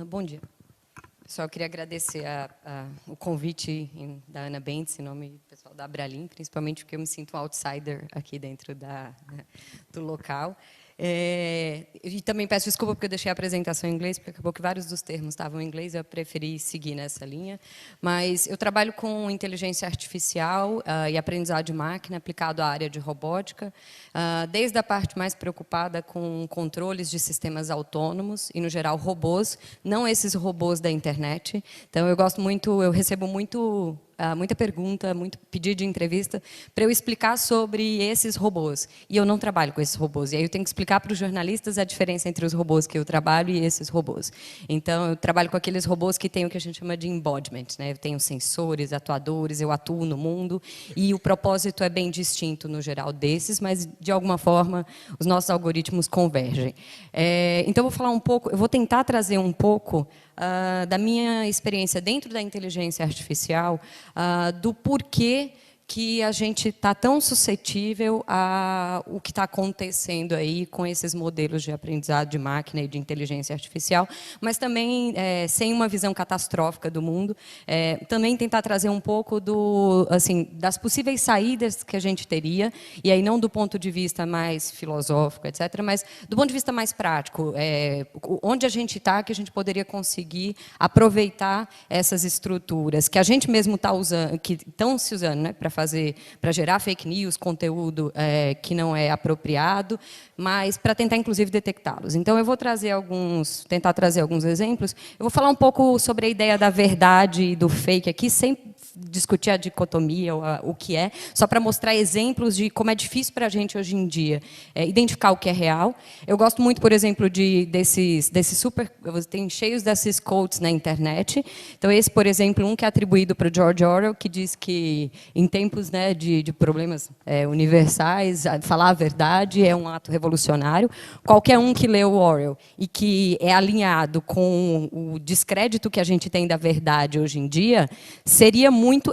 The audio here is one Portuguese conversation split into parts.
Bom dia. Pessoal, eu queria agradecer o convite da Ana Bentes, em nome do pessoal da Abralim, principalmente porque eu me sinto um outsider aqui dentro do local. E também peço desculpa porque eu deixei a apresentação em inglês, porque acabou que vários dos termos estavam em inglês, eu preferi seguir nessa linha. Mas eu trabalho com inteligência artificial e aprendizado de máquina aplicado à área de robótica, desde a parte mais preocupada com controles de sistemas autônomos e, no geral, robôs, não esses robôs da internet. Então, eu recebo muita pergunta, muito pedido de entrevista para eu explicar sobre esses robôs. E eu não trabalho com esses robôs. E aí eu tenho que explicar para os jornalistas a diferença entre os robôs que eu trabalho e esses robôs. Então, eu trabalho com aqueles robôs que têm o que a gente chama de embodiment, né? Eu tenho sensores, atuadores, eu atuo no mundo, e o propósito é bem distinto, no geral, desses, mas, de alguma forma, os nossos algoritmos convergem. Então, eu vou tentar trazer um pouco da minha experiência dentro da inteligência artificial, do porquê que a gente está tão suscetível o que está acontecendo aí com esses modelos de aprendizado de máquina e de inteligência artificial, mas também sem uma visão catastrófica do mundo, também tentar trazer um pouco das possíveis saídas que a gente teria, e aí não do ponto de vista mais filosófico, etc., mas do ponto de vista mais prático, onde a gente está, que a gente poderia conseguir aproveitar essas estruturas que a gente mesmo está usando, que estão se usando, né, para gerar fake news, conteúdo que não é apropriado, mas para tentar, inclusive, detectá-los. Então, eu vou tentar trazer alguns exemplos. Eu vou falar um pouco sobre a ideia da verdade e do fake aqui, sem discutir a dicotomia, o que é, só para mostrar exemplos de como é difícil para a gente, hoje em dia, identificar o que é real. Eu gosto muito, por exemplo, desses tem cheios desses quotes na internet. Então, esse, por exemplo, um que é atribuído para o George Orwell, que diz que, em tempos, né, de problemas universais, falar a verdade é um ato revolucionário. Qualquer um que leu Orwell e que é alinhado com o descrédito que a gente tem da verdade hoje em dia,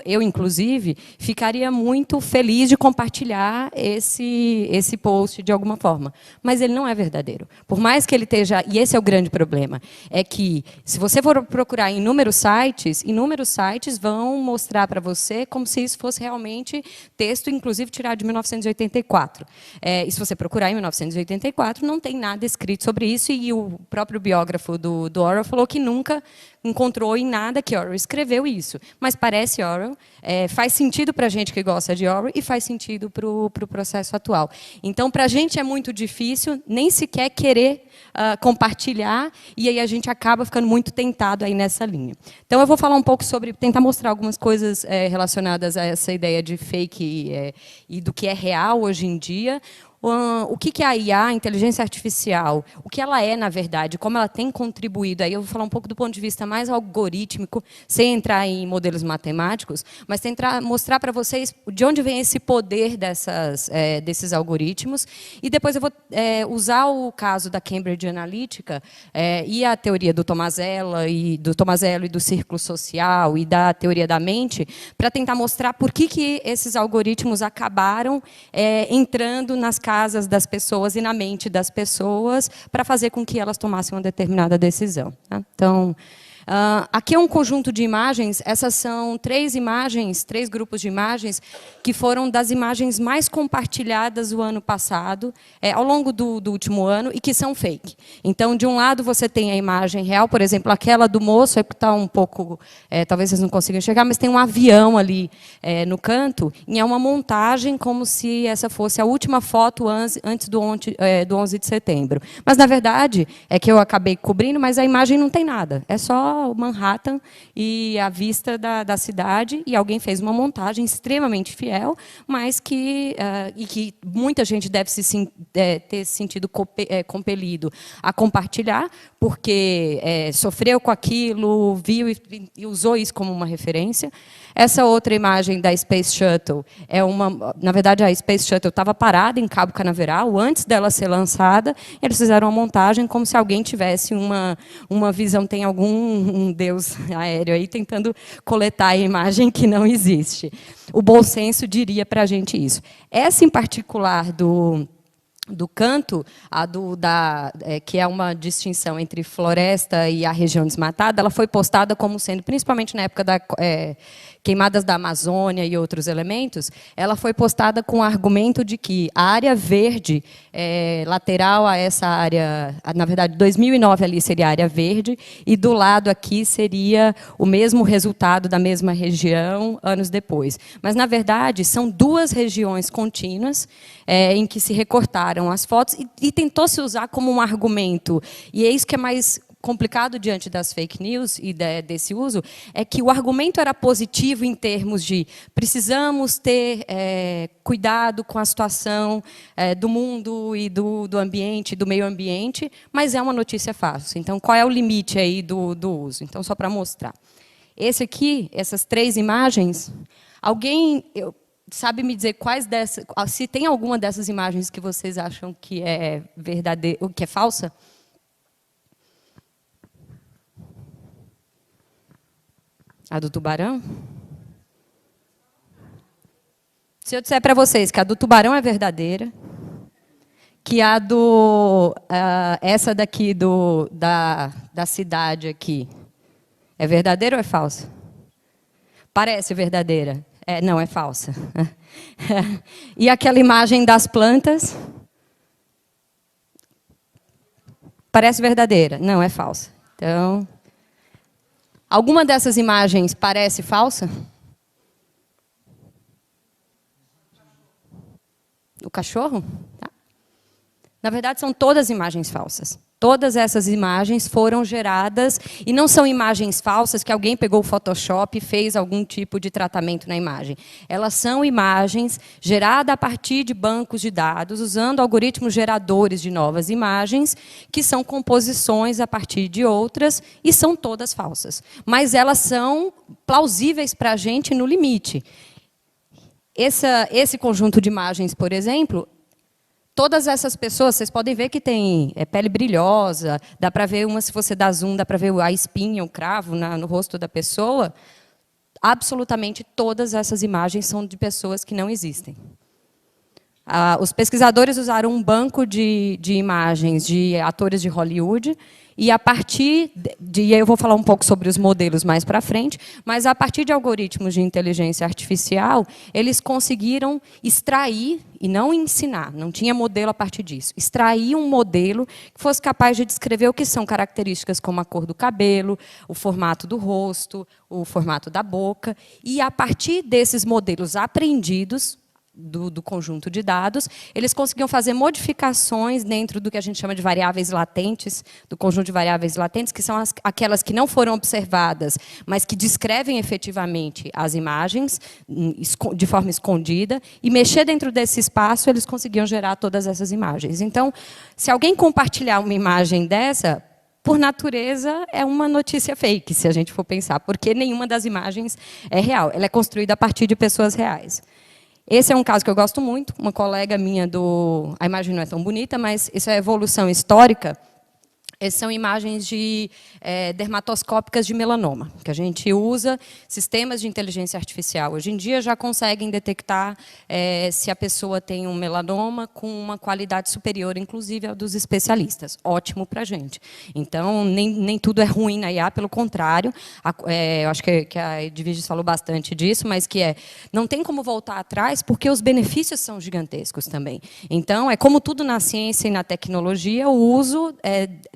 eu, inclusive, ficaria muito feliz de compartilhar esse post de alguma forma. Mas ele não é verdadeiro. Por mais que ele esteja... E esse é o grande problema. É que, se você for procurar em inúmeros sites vão mostrar para você como se isso fosse realmente texto, inclusive, tirado de 1984. E se você procurar em 1984, não tem nada escrito sobre isso, e o próprio biógrafo do Orwell falou que nunca encontrou em nada que Orwell escreveu isso. Mas parece Orwell, faz sentido para a gente que gosta de Orwell e faz sentido para o processo atual. Então, para a gente é muito difícil nem sequer querer compartilhar, e aí a gente acaba ficando muito tentado aí nessa linha. Então, eu vou falar um pouco sobre, tentar mostrar algumas coisas relacionadas a essa ideia de fake e do que é real hoje em dia. O que é a IA, a inteligência artificial, o que ela é, na verdade, como ela tem contribuído. Aí eu vou falar um pouco do ponto de vista mais algorítmico, sem entrar em modelos matemáticos, mas tentar mostrar para vocês de onde vem esse poder desses algoritmos. E depois eu vou usar o caso da Cambridge Analytica e a teoria do Tomazello e do círculo social e da teoria da mente, para tentar mostrar por que esses algoritmos acabaram entrando nas casas das pessoas e na mente das pessoas para fazer com que elas tomassem uma determinada decisão. Tá? Então, aqui é um conjunto de imagens. Essas são três grupos de imagens que foram das imagens mais compartilhadas o ano passado, ao longo do último ano, e que são fake. Então, de um lado, você tem a imagem real, por exemplo, aquela do moço, que está um pouco... talvez vocês não consigam enxergar, mas tem um avião ali no canto, e é uma montagem como se essa fosse a última foto antes do 11 de setembro. Mas, na verdade, é que eu acabei cobrindo, mas a imagem não tem nada. É só Manhattan e a vista da cidade, e alguém fez uma montagem extremamente fiel, mas que muita gente deve ter se sentido compelido a compartilhar, porque sofreu com aquilo, viu e usou isso como uma referência. Essa outra imagem da Space Shuttle na verdade, a Space Shuttle estava parada em Cabo Canaveral antes dela ser lançada. Eles fizeram uma montagem como se alguém tivesse uma visão, tem um deus aéreo aí tentando coletar a imagem que não existe. O bom senso diria para a gente isso. Essa em particular do canto, que é uma distinção entre floresta e a região desmatada, ela foi postada como sendo, principalmente na época da queimadas da Amazônia e outros elementos, ela foi postada com o argumento de que a área verde lateral a essa área, na verdade, 2009 ali seria a área verde, e do lado aqui seria o mesmo resultado da mesma região anos depois. Mas, na verdade, são duas regiões contínuas em que se recortaram as fotos e tentou-se usar como um argumento. E é isso que é mais complicado diante das fake news e desse uso, é que o argumento era positivo em termos de precisamos ter cuidado com a situação do mundo e do ambiente, do meio ambiente, mas é uma notícia falsa. Então, qual é o limite aí do uso? Então, só para mostrar. Esse aqui, essas 3 imagens, alguém sabe me dizer quais dessas, se tem alguma dessas imagens que vocês acham que é verdadeira, que é falsa? A do tubarão? Se eu disser para vocês que a do tubarão é verdadeira, que a essa daqui da cidade aqui é verdadeira ou é falsa? Parece verdadeira. Não, é falsa. E aquela imagem das plantas? Parece verdadeira. Não, é falsa. Então, alguma dessas imagens parece falsa? O cachorro? Tá. Na verdade, são todas imagens falsas. Todas essas imagens foram geradas, e não são imagens falsas que alguém pegou o Photoshop e fez algum tipo de tratamento na imagem. Elas são imagens geradas a partir de bancos de dados, usando algoritmos geradores de novas imagens, que são composições a partir de outras, e são todas falsas. Mas elas são plausíveis para a gente no limite. Esse conjunto de imagens, por exemplo, todas essas pessoas, vocês podem ver que tem pele brilhosa, dá para ver se você dá zoom, dá para ver a espinha, o cravo no rosto da pessoa. Absolutamente todas essas imagens são de pessoas que não existem. Os pesquisadores usaram um banco de imagens de atores de Hollywood, e a partir e eu vou falar um pouco sobre os modelos mais para frente, mas a partir de algoritmos de inteligência artificial, eles conseguiram extrair, e não ensinar, não tinha modelo a partir disso, extrair um modelo que fosse capaz de descrever o que são características como a cor do cabelo, o formato do rosto, o formato da boca, e a partir desses modelos aprendidos, do conjunto de dados, eles conseguiam fazer modificações dentro do que a gente chama de variáveis latentes, do conjunto de variáveis latentes, que são aquelas que não foram observadas, mas que descrevem efetivamente as imagens de forma escondida, e mexer dentro desse espaço, eles conseguiam gerar todas essas imagens. Então, se alguém compartilhar uma imagem dessa, por natureza, é uma notícia fake, se a gente for pensar, porque nenhuma das imagens é real. Ela é construída a partir de pessoas reais. Esse é um caso que eu gosto muito, uma colega minha a imagem não é tão bonita, mas isso é evolução histórica. Essas são imagens dermatoscópicas de melanoma, que a gente usa sistemas de inteligência artificial. Hoje em dia já conseguem detectar se a pessoa tem um melanoma com uma qualidade superior, inclusive, ao dos especialistas. Ótimo para a gente. Então, nem tudo é ruim na IA, pelo contrário. Eu acho que a Edviges falou bastante disso, mas não tem como voltar atrás, porque os benefícios são gigantescos também. Então, é como tudo na ciência e na tecnologia, o uso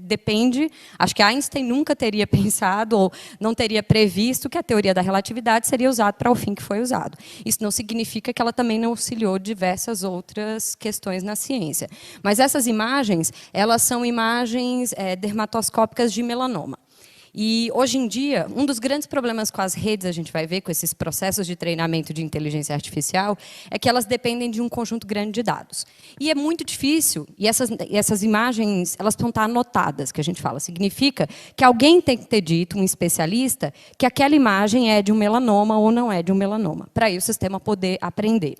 depende. Acho que Einstein nunca teria pensado ou não teria previsto que a teoria da relatividade seria usada para o fim que foi usado. Isso não significa que ela também não auxiliou diversas outras questões na ciência. Mas essas imagens, elas são imagens dermatoscópicas de melanoma. E, hoje em dia, um dos grandes problemas com as redes, a gente vai ver, com esses processos de treinamento de inteligência artificial, é que elas dependem de um conjunto grande de dados. E é muito difícil, e essas imagens, elas estão anotadas, que a gente fala. Significa que alguém tem que ter dito, um especialista, que aquela imagem é de um melanoma ou não é de um melanoma, para aí o sistema poder aprender.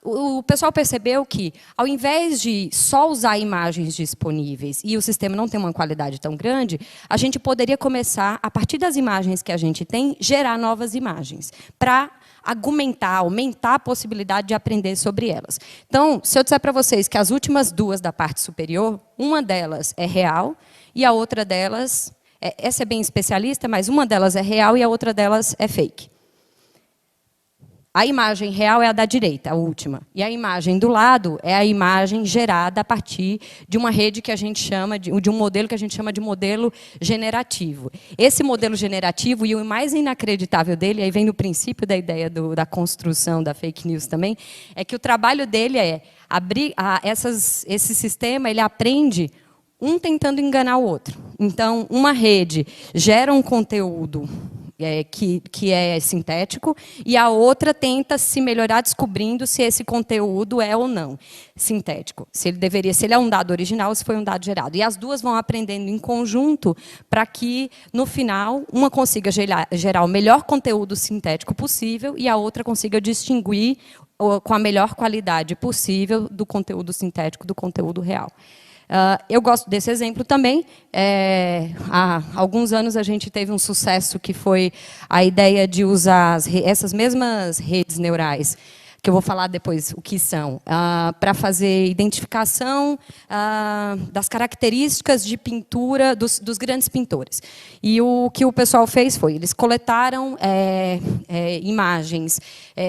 O pessoal percebeu que, ao invés de só usar imagens disponíveis e o sistema não ter uma qualidade tão grande, a gente poderia começar, a partir das imagens que a gente tem, gerar novas imagens, para argumentar, aumentar a possibilidade de aprender sobre elas. Então, se eu disser para vocês que as últimas duas da parte superior, uma delas é real e a outra delas, essa é bem especialista, mas uma delas é real e a outra delas é fake. A imagem real é a da direita, a última. E a imagem do lado é a imagem gerada a partir de uma rede que a gente chama, de um modelo que a gente chama de modelo generativo. Esse modelo generativo, e o mais inacreditável dele, aí vem no princípio da ideia da construção da fake news também, é que o trabalho dele é abrir esse sistema, ele aprende um tentando enganar o outro. Então, uma rede gera um conteúdo que é sintético, e a outra tenta se melhorar descobrindo se esse conteúdo é ou não sintético. Se ele é um dado original ou se foi um dado gerado. E as duas vão aprendendo em conjunto para que, no final, uma consiga gerar o melhor conteúdo sintético possível e a outra consiga distinguir com a melhor qualidade possível do conteúdo sintético do conteúdo real. Eu gosto desse exemplo também. Há alguns anos a gente teve um sucesso que foi a ideia de usar essas mesmas redes neurais, que eu vou falar depois o que são, para fazer identificação das características de pintura dos grandes pintores. E o que o pessoal fez foi, eles coletaram imagens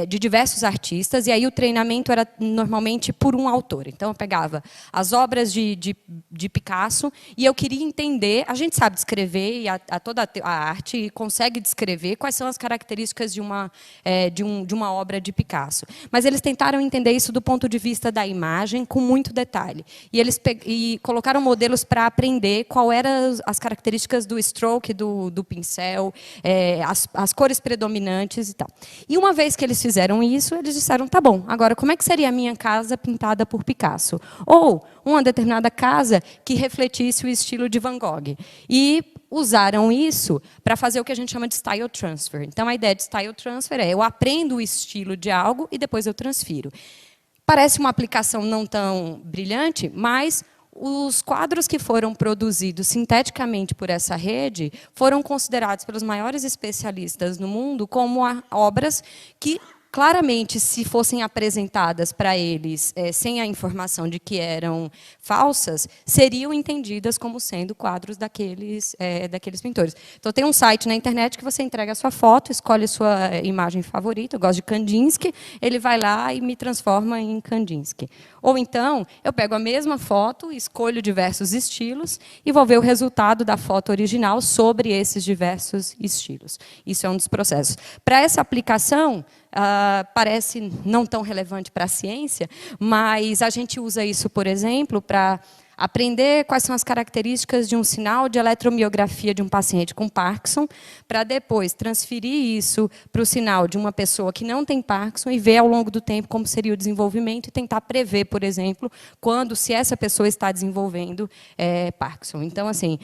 de diversos artistas, e aí o treinamento era normalmente por um autor. Então, eu pegava as obras de Picasso, e eu queria entender, a gente sabe descrever, e toda a arte consegue descrever quais são as características de uma obra de Picasso. Mas eles tentaram entender isso do ponto de vista da imagem, com muito detalhe. E eles colocaram modelos para aprender qual eram as características do stroke, do pincel, as cores predominantes e tal. E uma vez que eles fizeram isso, eles disseram, tá bom, agora como é que seria a minha casa pintada por Picasso? Ou uma determinada casa que refletisse o estilo de Van Gogh. E usaram isso para fazer o que a gente chama de style transfer. Então, a ideia de style transfer é eu aprendo o estilo de algo e depois eu transfiro. Parece uma aplicação não tão brilhante, mas os quadros que foram produzidos sinteticamente por essa rede foram considerados pelos maiores especialistas no mundo como obras que, claramente, se fossem apresentadas para eles sem a informação de que eram falsas, seriam entendidas como sendo quadros daqueles pintores. Então, tem um site na internet que você entrega a sua foto, escolhe a sua imagem favorita, eu gosto de Kandinsky, ele vai lá e me transforma em Kandinsky. Ou então, eu pego a mesma foto, escolho diversos estilos e vou ver o resultado da foto original sobre esses diversos estilos. Isso é um dos processos. Para essa aplicação, parece não tão relevante para a ciência, mas a gente usa isso, por exemplo, para aprender quais são as características de um sinal de eletromiografia de um paciente com Parkinson, para depois transferir isso para o sinal de uma pessoa que não tem Parkinson e ver ao longo do tempo como seria o desenvolvimento e tentar prever, por exemplo, se essa pessoa está desenvolvendo Parkinson. Então, assim,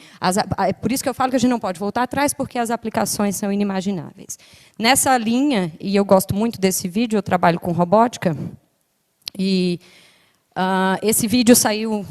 é por isso que eu falo que a gente não pode voltar atrás, porque as aplicações são inimagináveis. Nessa linha, e eu gosto muito desse vídeo, eu trabalho com robótica, e esse vídeo saiu,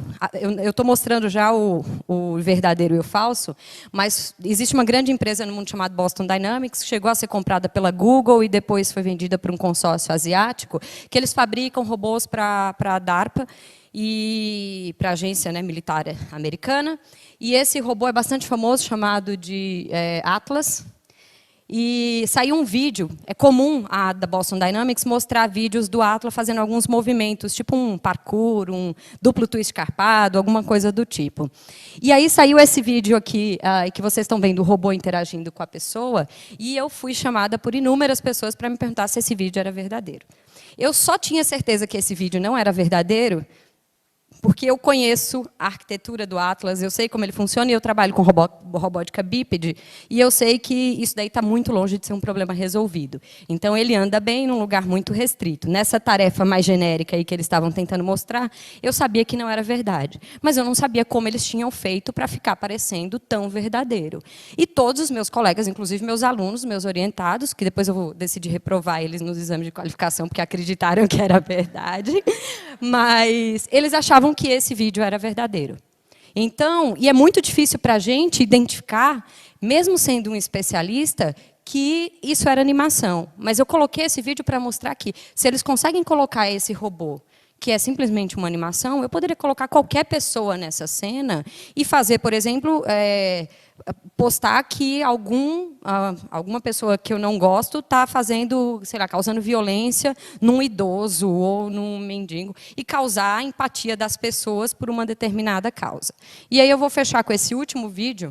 eu estou mostrando já o verdadeiro e o falso, mas existe uma grande empresa no mundo chamada Boston Dynamics, que chegou a ser comprada pela Google e depois foi vendida para um consórcio asiático, que eles fabricam robôs para a DARPA e para a agência militar americana. E esse robô é bastante famoso, chamado de Atlas. E saiu um vídeo, é comum a da Boston Dynamics mostrar vídeos do Atlas fazendo alguns movimentos, tipo um parkour, um duplo twist carpado, alguma coisa do tipo. E aí saiu esse vídeo aqui, que vocês estão vendo o robô interagindo com a pessoa, e eu fui chamada por inúmeras pessoas para me perguntar se esse vídeo era verdadeiro. Eu só tinha certeza que esse vídeo não era verdadeiro, porque eu conheço a arquitetura do Atlas, eu sei como ele funciona, e eu trabalho com robótica bípede, e eu sei que isso daí está muito longe de ser um problema resolvido. Então, ele anda bem num lugar muito restrito. Nessa tarefa mais genérica aí que eles estavam tentando mostrar, eu sabia que não era verdade. Mas eu não sabia como eles tinham feito para ficar parecendo tão verdadeiro. E todos os meus colegas, inclusive meus alunos, meus orientados, que depois eu vou decidir reprovar eles nos exames de qualificação, porque acreditaram que era verdade, mas eles achavam que esse vídeo era verdadeiro. Então, e é muito difícil para a gente identificar, mesmo sendo um especialista, que isso era animação. Mas eu coloquei esse vídeo para mostrar que, se eles conseguem colocar esse robô, que é simplesmente uma animação, eu poderia colocar qualquer pessoa nessa cena e fazer, por exemplo, postar que alguma pessoa que eu não gosto está fazendo, sei lá, causando violência num idoso ou num mendigo e causar a empatia das pessoas por uma determinada causa. E aí eu vou fechar com esse último vídeo,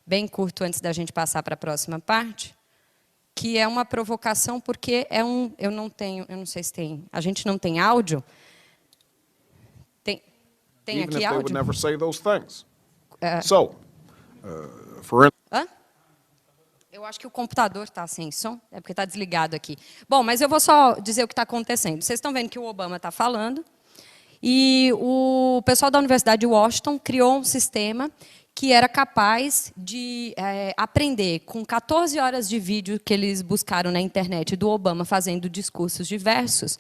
bem curto antes da gente passar para a próxima parte, que é uma provocação porque eu não sei se tem, a gente não tem áudio. Tem aqui áudio? Would never say those things. Hã? Eu acho que o computador está sem som, é porque está desligado aqui. Bom, mas eu vou só dizer o que está acontecendo. Vocês estão vendo que o Obama está falando, e o pessoal da Universidade de Washington criou um sistema que era capaz de aprender, com 14 horas de vídeo que eles buscaram na internet do Obama fazendo discursos diversos,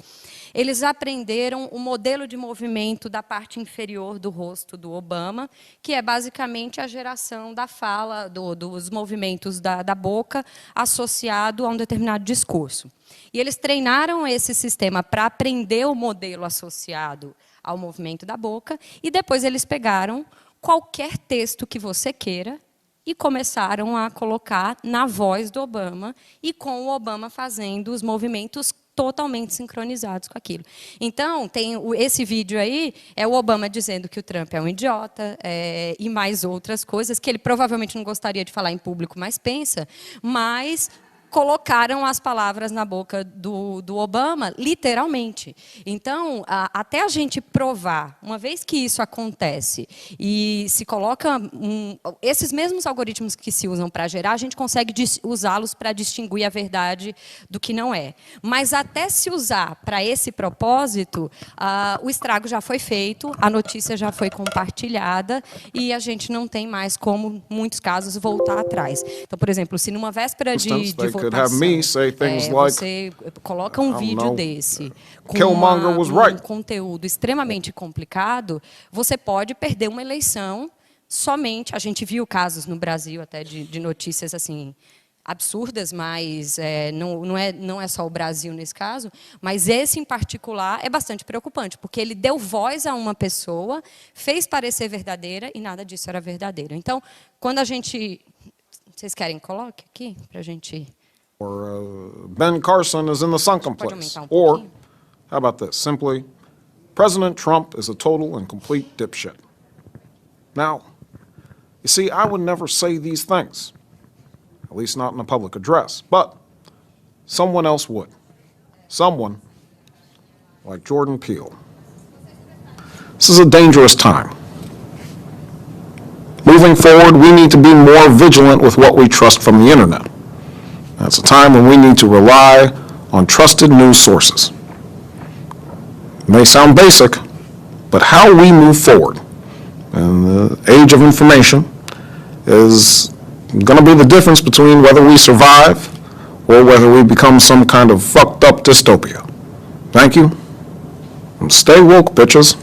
eles aprenderam o modelo de movimento da parte inferior do rosto do Obama, que é basicamente a geração da fala, dos movimentos da boca, associado a um determinado discurso. E eles treinaram esse sistema para aprender o modelo associado ao movimento da boca, e depois eles pegaram qualquer texto que você queira e começaram a colocar na voz do Obama, e com o Obama fazendo os movimentos totalmente sincronizados com aquilo. Então, tem esse vídeo aí, é o Obama dizendo que o Trump é um idiota, e mais outras coisas, que ele provavelmente não gostaria de falar em público, mas pensa, mas colocaram as palavras na boca do Obama, literalmente. Então, até a gente provar, uma vez que isso acontece, e se coloca esses mesmos algoritmos que se usam para gerar, a gente consegue usá-los para distinguir a verdade do que não é. Mas até se usar para esse propósito, o estrago já foi feito, a notícia já foi compartilhada, e a gente não tem mais como, em muitos casos, voltar atrás. Então, por exemplo, se numa véspera de votação, você coloca um vídeo desse com um conteúdo extremamente complicado, você pode perder uma eleição somente. A gente viu casos no Brasil até de notícias assim absurdas, mas não é só o Brasil nesse caso, mas esse em particular é bastante preocupante, porque ele deu voz a uma pessoa, fez parecer verdadeira e nada disso era verdadeiro. Então, quando a gente... Vocês querem que coloque aqui para a gente... Or Ben Carson is in the sunken place. Or, how about this? Simply, President Trump is a total and complete dipshit. Now, you see, I would never say these things, at least not in a public address, but someone else would. Someone like Jordan Peele. This is a dangerous time. Moving forward, we need to be more vigilant with what we trust from the internet. It's a time when we need to rely on trusted news sources. It may sound basic, but how we move forward in the age of information is going to be the difference between whether we survive or whether we become some kind of fucked up dystopia. Thank you, and stay woke, bitches.